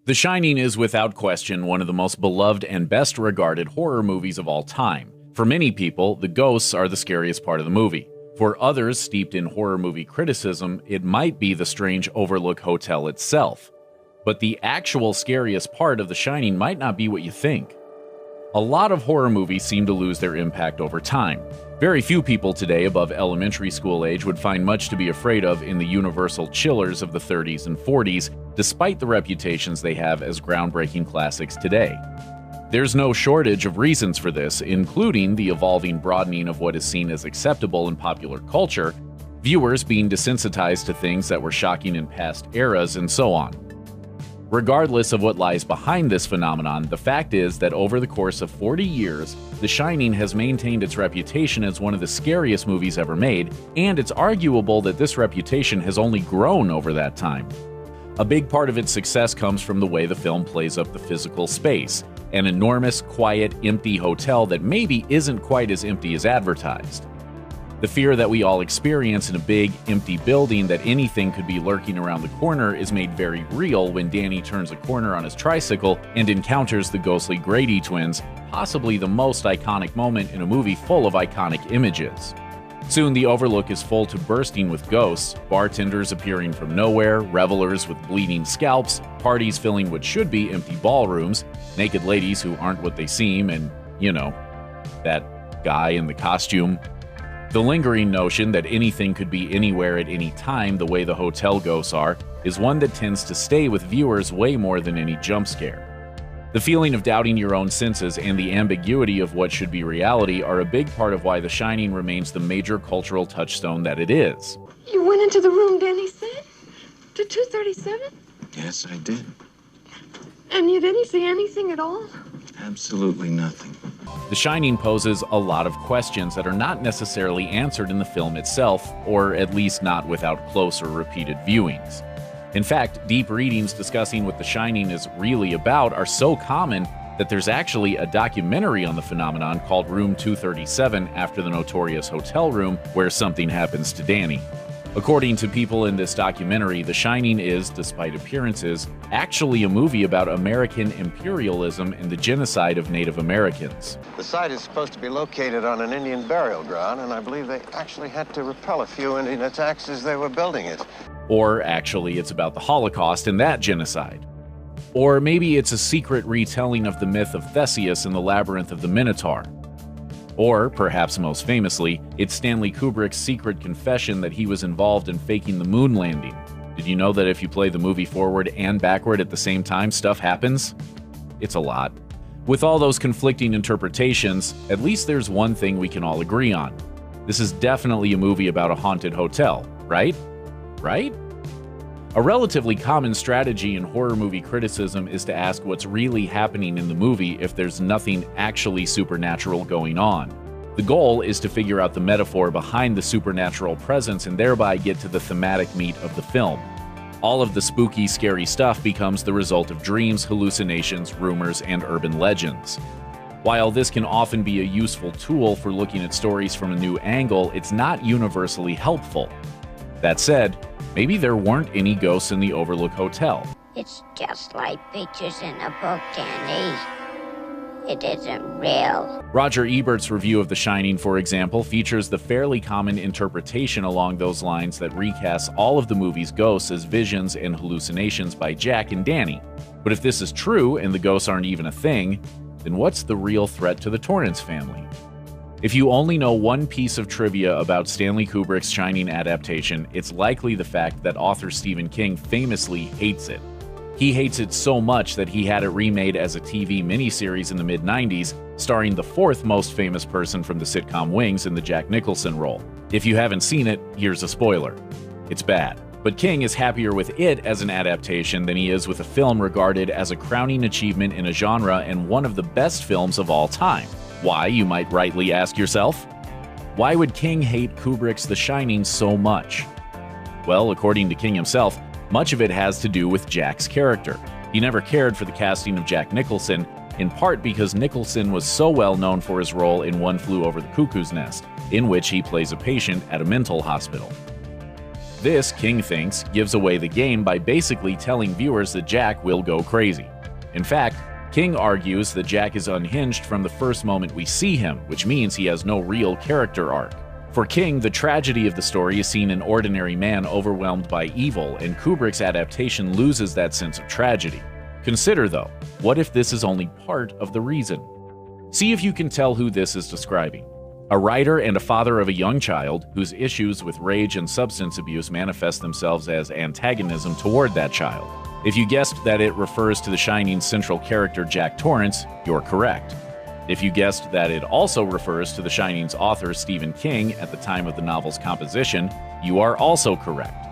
The Shining is without question one of the most beloved and best regarded horror movies of all time. For many people, the ghosts are the scariest part of the movie. For others steeped in horror movie criticism, it might be the strange Overlook Hotel itself. But the actual scariest part of The Shining might not be what you think. A lot of horror movies seem to lose their impact over time. Very few people today above elementary school age would find much to be afraid of in the universal chillers of the 30s and 40s, despite the reputations they have as groundbreaking classics today. There's no shortage of reasons for this, including the evolving broadening of what is seen as acceptable in popular culture, viewers being desensitized to things that were shocking in past eras, and so on. Regardless of what lies behind this phenomenon, the fact is that over the course of 40 years, The Shining has maintained its reputation as one of the scariest movies ever made, and it's arguable that this reputation has only grown over that time. A big part of its success comes from the way the film plays up the physical space, an enormous, quiet, empty hotel that maybe isn't quite as empty as advertised. The fear that we all experience in a big, empty building that anything could be lurking around the corner is made very real when Danny turns a corner on his tricycle and encounters the ghostly Grady twins, possibly the most iconic moment in a movie full of iconic images. Soon the Overlook is full to bursting with ghosts, bartenders appearing from nowhere, revelers with bleeding scalps, parties filling what should be empty ballrooms, naked ladies who aren't what they seem, and, you know, that guy in the costume. The lingering notion that anything could be anywhere at any time the way the hotel ghosts are is one that tends to stay with viewers way more than any jump scare. The feeling of doubting your own senses and the ambiguity of what should be reality are a big part of why The Shining remains the major cultural touchstone that it is. You went into the room Danny said? To 237? Yes, I did. And you didn't see anything at all? Absolutely nothing. The Shining poses a lot of questions that are not necessarily answered in the film itself, or at least not without close or repeated viewings. In fact, deep readings discussing what The Shining is really about are so common that there's actually a documentary on the phenomenon called Room 237 after the notorious hotel room where something happens to Danny. According to people in this documentary, The Shining is, despite appearances, actually a movie about American imperialism and the genocide of Native Americans. The site is supposed to be located on an Indian burial ground, and I believe they actually had to repel a few Indian attacks as they were building it. Or actually, it's about the Holocaust and that genocide. Or maybe it's a secret retelling of the myth of Theseus in the Labyrinth of the Minotaur. Or, perhaps most famously, it's Stanley Kubrick's secret confession that he was involved in faking the moon landing. Did you know that if you play the movie forward and backward at the same time, stuff happens? It's a lot. With all those conflicting interpretations, at least there's one thing we can all agree on. This is definitely a movie about a haunted hotel, right? Right? A relatively common strategy in horror movie criticism is to ask what's really happening in the movie if there's nothing actually supernatural going on. The goal is to figure out the metaphor behind the supernatural presence and thereby get to the thematic meat of the film. All of the spooky, scary stuff becomes the result of dreams, hallucinations, rumors, and urban legends. While this can often be a useful tool for looking at stories from a new angle, it's not universally helpful. That said, maybe there weren't any ghosts in the Overlook Hotel. It's just like pictures in a book, Danny. It isn't real. Roger Ebert's review of The Shining, for example, features the fairly common interpretation along those lines that recasts all of the movie's ghosts as visions and hallucinations by Jack and Danny. But if this is true and the ghosts aren't even a thing, then what's the real threat to the Torrance family? If you only know one piece of trivia about Stanley Kubrick's Shining adaptation, it's likely the fact that author Stephen King famously hates it. He hates it so much that he had it remade as a TV miniseries in the mid-90s, starring the fourth most famous person from the sitcom Wings in the Jack Nicholson role. If you haven't seen it, here's a spoiler. It's bad. But King is happier with it as an adaptation than he is with a film regarded as a crowning achievement in a genre and one of the best films of all time. Why, you might rightly ask yourself? Why would King hate Kubrick's The Shining so much? Well, according to King himself, much of it has to do with Jack's character. He never cared for the casting of Jack Nicholson, in part because Nicholson was so well known for his role in One Flew Over the Cuckoo's Nest, in which he plays a patient at a mental hospital. This, King thinks, gives away the game by basically telling viewers that Jack will go crazy. In fact, King argues that Jack is unhinged from the first moment we see him, which means he has no real character arc. For King, the tragedy of the story is seeing an ordinary man overwhelmed by evil, and Kubrick's adaptation loses that sense of tragedy. Consider, though, what if this is only part of the reason? See if you can tell who this is describing. A writer and a father of a young child whose issues with rage and substance abuse manifest themselves as antagonism toward that child. If you guessed that it refers to The Shining's central character Jack Torrance, you're correct. If you guessed that it also refers to The Shining's author Stephen King at the time of the novel's composition, you are also correct.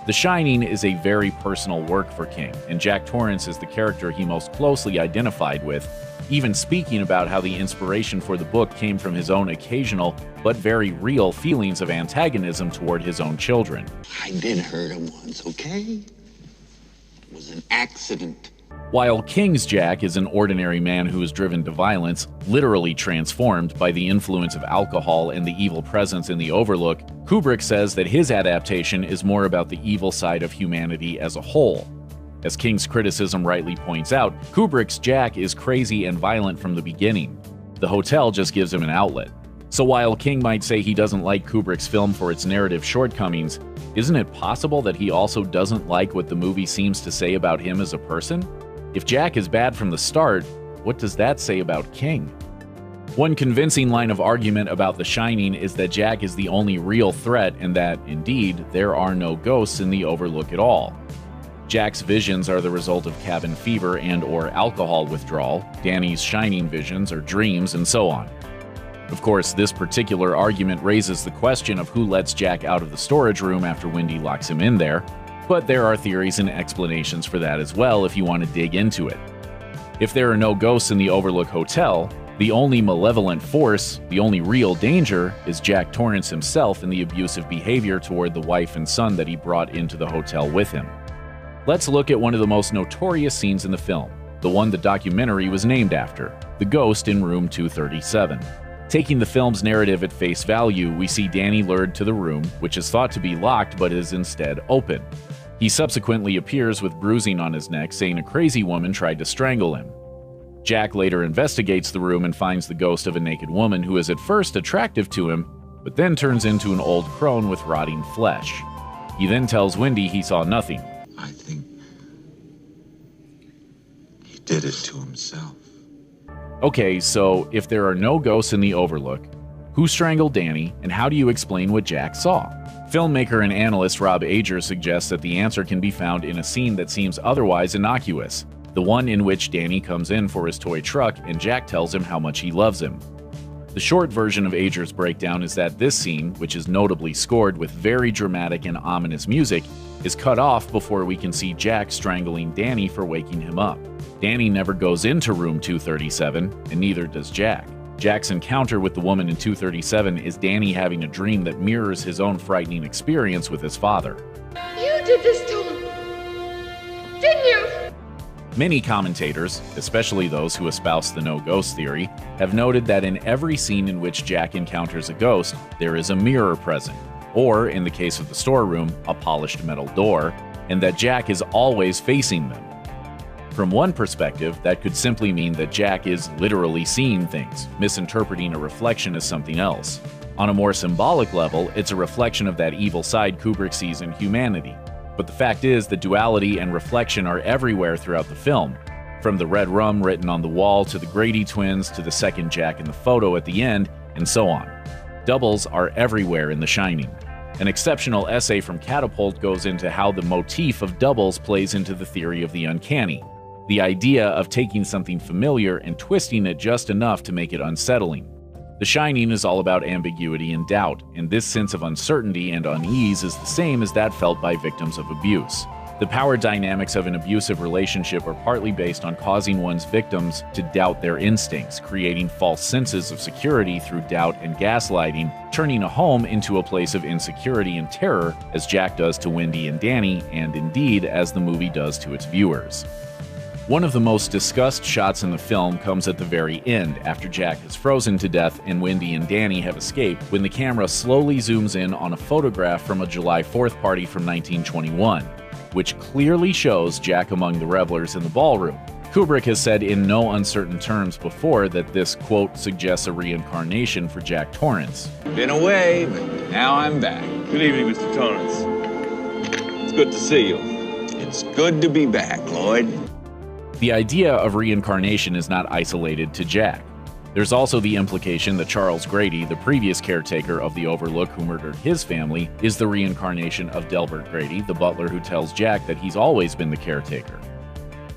The Shining is a very personal work for King, and Jack Torrance is the character he most closely identified with, even speaking about how the inspiration for the book came from his own occasional, but very real feelings of antagonism toward his own children. I did hurt him once, okay? It was an accident. While King's Jack is an ordinary man who is driven to violence, literally transformed by the influence of alcohol and the evil presence in the Overlook, Kubrick says that his adaptation is more about the evil side of humanity as a whole. As King's criticism rightly points out, Kubrick's Jack is crazy and violent from the beginning. The hotel just gives him an outlet. So while King might say he doesn't like Kubrick's film for its narrative shortcomings, isn't it possible that he also doesn't like what the movie seems to say about him as a person? If Jack is bad from the start, what does that say about King? One convincing line of argument about The Shining is that Jack is the only real threat and that, indeed, there are no ghosts in the Overlook at all. Jack's visions are the result of cabin fever and/or alcohol withdrawal, Danny's shining visions are dreams, and so on. Of course, this particular argument raises the question of who lets Jack out of the storage room after Wendy locks him in there, but there are theories and explanations for that as well if you want to dig into it. If there are no ghosts in the Overlook Hotel, the only malevolent force, the only real danger, is Jack Torrance himself and the abusive behavior toward the wife and son that he brought into the hotel with him. Let's look at one of the most notorious scenes in the film, the one the documentary was named after, the ghost in room 237. Taking the film's narrative at face value, we see Danny lured to the room, which is thought to be locked but is instead open. He subsequently appears with bruising on his neck, saying a crazy woman tried to strangle him. Jack later investigates the room and finds the ghost of a naked woman who is at first attractive to him, but then turns into an old crone with rotting flesh. He then tells Wendy he saw nothing. I think he did it to himself. Okay, so if there are no ghosts in the Overlook, who strangled Danny, and how do you explain what Jack saw? Filmmaker and analyst Rob Ager suggests that the answer can be found in a scene that seems otherwise innocuous, the one in which Danny comes in for his toy truck and Jack tells him how much he loves him. The short version of Ager's breakdown is that this scene, which is notably scored with very dramatic and ominous music, is cut off before we can see Jack strangling Danny for waking him up. Danny never goes into room 237, and neither does Jack. Jack's encounter with the woman in 237 is Danny having a dream that mirrors his own frightening experience with his father. You did this to him, didn't you? Many commentators, especially those who espouse the no-ghost theory, have noted that in every scene in which Jack encounters a ghost, there is a mirror present, or, in the case of the storeroom, a polished metal door, and that Jack is always facing them. From one perspective, that could simply mean that Jack is literally seeing things, misinterpreting a reflection as something else. On a more symbolic level, it's a reflection of that evil side Kubrick sees in humanity. But the fact is that duality and reflection are everywhere throughout the film, from the red rum written on the wall to the Grady twins to the second Jack in the photo at the end, and so on. Doubles are everywhere in The Shining. An exceptional essay from Catapult goes into how the motif of doubles plays into the theory of the uncanny. The idea of taking something familiar and twisting it just enough to make it unsettling. The Shining is all about ambiguity and doubt, and this sense of uncertainty and unease is the same as that felt by victims of abuse. The power dynamics of an abusive relationship are partly based on causing one's victims to doubt their instincts, creating false senses of security through doubt and gaslighting, turning a home into a place of insecurity and terror, as Jack does to Wendy and Danny, and indeed as the movie does to its viewers. One of the most discussed shots in the film comes at the very end, after Jack is frozen to death and Wendy and Danny have escaped, when the camera slowly zooms in on a photograph from a July 4th party from 1921, which clearly shows Jack among the revelers in the ballroom. Kubrick has said in no uncertain terms before that this, quote, suggests a reincarnation for Jack Torrance. Been away, but now I'm back. Good evening, Mr. Torrance. It's good to see you. It's good to be back, Lloyd. The idea of reincarnation is not isolated to Jack. There's also the implication that Charles Grady, the previous caretaker of the Overlook who murdered his family, is the reincarnation of Delbert Grady, the butler who tells Jack that he's always been the caretaker.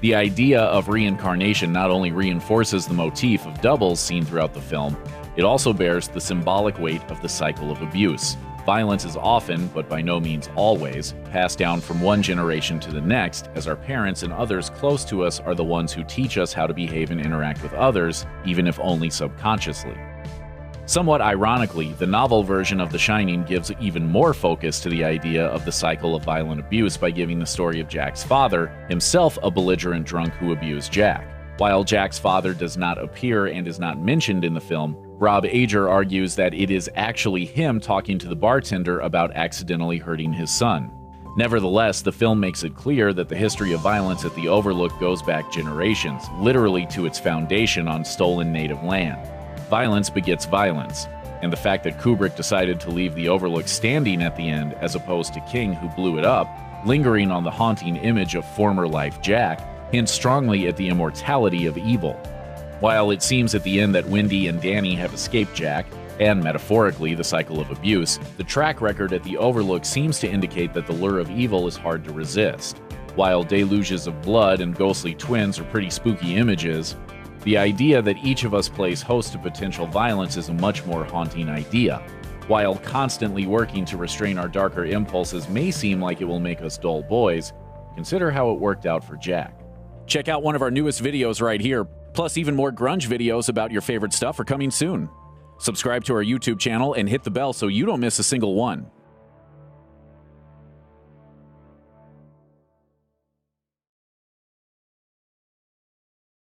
The idea of reincarnation not only reinforces the motif of doubles seen throughout the film, it also bears the symbolic weight of the cycle of abuse. Violence is often, but by no means always, passed down from one generation to the next, as our parents and others close to us are the ones who teach us how to behave and interact with others, even if only subconsciously. Somewhat ironically, the novel version of The Shining gives even more focus to the idea of the cycle of violent abuse by giving the story of Jack's father, himself a belligerent drunk who abused Jack. While Jack's father does not appear and is not mentioned in the film, Rob Ager argues that it is actually him talking to the bartender about accidentally hurting his son. Nevertheless, the film makes it clear that the history of violence at the Overlook goes back generations, literally to its foundation on stolen native land. Violence begets violence, and the fact that Kubrick decided to leave the Overlook standing at the end as opposed to King, who blew it up, lingering on the haunting image of former life Jack, hints strongly at the immortality of evil. While it seems at the end that Wendy and Danny have escaped Jack, and metaphorically the cycle of abuse, the track record at the Overlook seems to indicate that the lure of evil is hard to resist. While deluges of blood and ghostly twins are pretty spooky images, the idea that each of us plays host to potential violence is a much more haunting idea. While constantly working to restrain our darker impulses may seem like it will make us dull boys, consider how it worked out for Jack. Check out one of our newest videos right here. Plus, even more grunge videos about your favorite stuff are coming soon. Subscribe to our YouTube channel and hit the bell so you don't miss a single one.